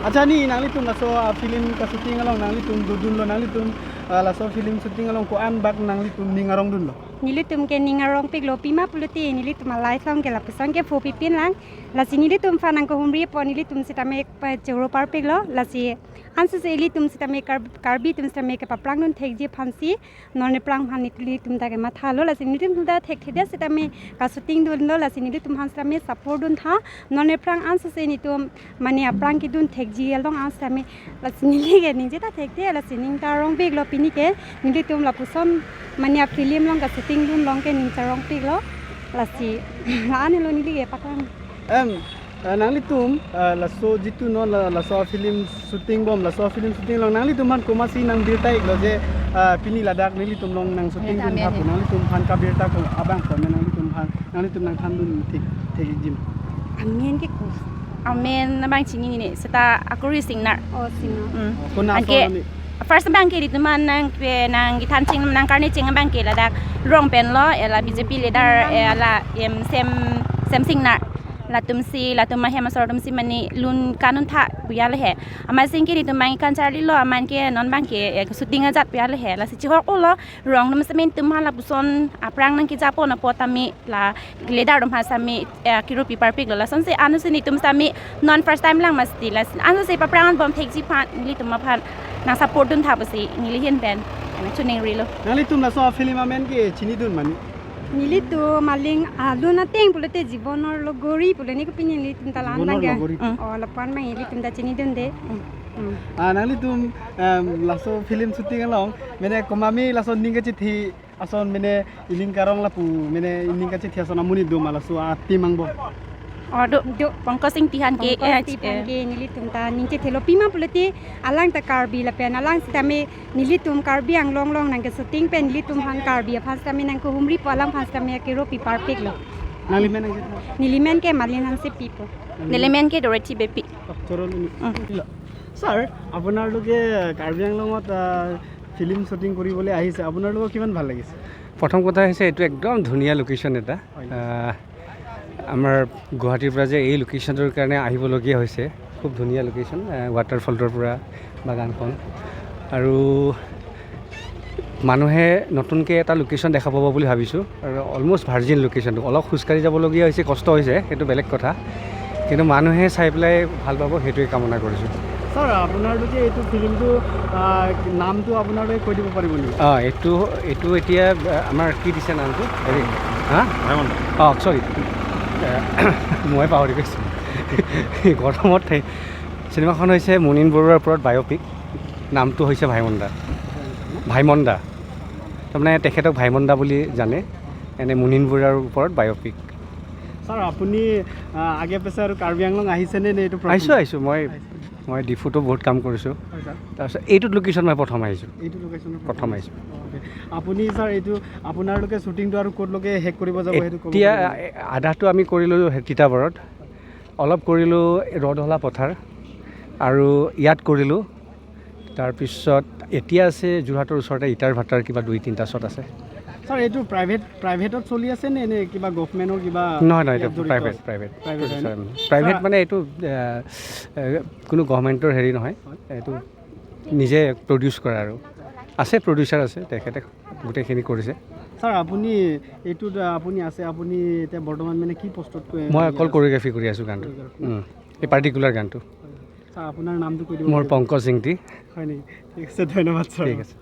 Acha ni nangli tum laso film ka shooting along nangli tum dudun lo nangli tum laso film shooting along ko an bak nangli tum ningarong dun lo. Nilitum ke ningarong pik lo pima puluti nilitum alai song ke lapusang ke fopi pin lang lasi nilitum fanang ko humri po nilitum sitame jero par pik lo lasi ansu se nilitum sitame karbi tum sitame ke paplang nun thek ji phansi none plang phani nilitum ta ke matha lo lasi nilitum da thek theda sitame ka shooting dun lo lasi nilitum han sitame support dun tha none plang ansu se nitum mani aplang ki dun thek ji along an sitame lasi nilige ninje ta thek de lasi ning ta rong pik lo pini ke nilitum lapuson mani a film long ka ting dun long ke ning charong pik lo lasi ane lo nilige patang nangli tum laso jitu no laso film shooting bom laso film shooting long nangli tum han komasi nang birta ik lo je pini ladak nangli tum long nang shooting dun ha nangli tum han ka birta ko abang ko nangli tum nang than dun thek jim amen ke kus Amen nabang chini ni seta akuri singnar. oh sino ko na so ni First bank ke itu man nang gitan cing nang karni cing bank ke ladak rong pen lo ela BJP leader ela sem singnar la tumsi la tumma hema sor tumsi mani lun kanun tha buya le he ama sing ke itu mang kan chari lo aman ke non bank ke shooting ajat buya le he la si chi hok lo rong num semen tum hala buson aprang nang ki japo na potami la leader dum ha sami kiro paper pik la son se anu se ni tum sami non first time lang masti la anu se paprang bom thek ji phan li tum ma phan na support dun tha basi nili hen ben ana chuning rilo nangli tum laso film amen ke chini dun mani nilitu maling alu na teng pulate jibonor lo gori pulani ko pinin litum talan langa oh lapan mang litum da chini dun de nangli tum laso film shooting along mene komami laso ninga chithi ason mene iling karong lapu mene iling ka chithi ason amuni do malaso ati mangbo do pangkosing tihan ke nilitum ta ninche thelo pima pulate alang ta karbi la pen alang sitame nilitum karbi ang long long nang ke shooting pen nilitum han karbi phas tame nang ko humri palam phas tame ke ro pi par pik lo nangli men nilimen ke malin han se pipo nelemen ke doreti bepi sir আপোনালোকে Karbi আংলঙত film shooting কৰিবলৈ আহিছে আপোনালোকক কিমান ভাল লাগিছে প্ৰথম কথা হৈছে এইটো একদম ধুনীয়া লোকেশ্যন এটা আমাৰ গুৱাহাটীৰ পৰা যে এই লোকেশ্যনটোৰ কাৰণে আহিবলগীয়া হৈছে খুব ধুনীয়া লোকেশ্যন ৱাটাৰফলটোৰ পৰা বাগানখন আৰু মানুহে নতুনকৈ এটা লোকেশ্যন দেখা পাব বুলি ভাবিছোঁ আৰু অলমষ্ট ভাৰ্জিন লোকেশ্যনটো অলপ খোজকাঢ়ি যাবলগীয়া হৈছে কষ্ট হৈছে সেইটো বেলেগ কথা কিন্তু মানুহে চাই পেলাই ভাল পাব সেইটোৱে কামনা কৰিছোঁ স্যাৰ আপোনালোকে এইটো ফিল্মটো নামটো আপোনালোকে কৈ দিব পাৰিব নেকি এইটো এতিয়া আমাৰ কি দিছে নামটো হেৰি চৰি মই পাহৰি গৈছোঁ গৰমত চিনেমাখন হৈছে মুনীন বৰুৱাৰ ওপৰত বায়'পিক নামটো হৈছে ভাইমন্দা তাৰমানে তেখেতক ভাইমন্দা বুলি জানে এনে মুনীন বৰুৱাৰ ওপৰত বায়'পিক স্যাৰ আপুনি আগে পিছে আৰু কাৰ্বি আংলং আহিছেনে নে এইটো আহিছোঁ মই ডিফুটো বহুত কাম কৰিছোঁ তাৰপিছত এইটোত লোকেশ্যন মই প্ৰথম আহিছোঁ আপুনি স্যাৰ এইটো আপোনালোকে শ্বুটিংটো আৰু ক'তলৈকে শেষ কৰিব যাব সেইটো ক'ব এতিয়া আধাটো আমি কৰিলোঁ তিতাবৰত অলপ কৰিলোঁ ৰদহলা পথাৰ আৰু ইয়াত কৰিলোঁ তাৰপিছত এতিয়া আছে যোৰহাটৰ ওচৰতে ইটাৰ ভাটাৰ কিবা 2-3টা শ্বট আছে স্যাৰ এইটো প্ৰাইভেটত চলি আছে নে কিবা গভৰ্ণমেণ্টৰ কিবা নহয় এইটো প্ৰাইভেট মানে এইটো কোনো গভৰ্ণমেণ্টৰ হেৰি নহয় এইটো নিজে প্ৰডিউচ কৰা আৰু আছে প্ৰডিউচাৰ আছে তেখেতে গোটেইখিনি কৰিছে স্যাৰ আপুনি এইটোত আপুনি এতিয়া বৰ্তমান মানে কি পষ্টত মই অকল কোৰিঅ'গ্ৰাফি কৰি আছোঁ গানটো এই পাৰ্টিকুলাৰ গানটো স্যাৰ আপোনাৰ নামটো কৈ দিব মোৰ পংকজ সিংটি হয় নেকি ঠিক আছে ধন্যবাদ স্যাৰ ঠিক আছে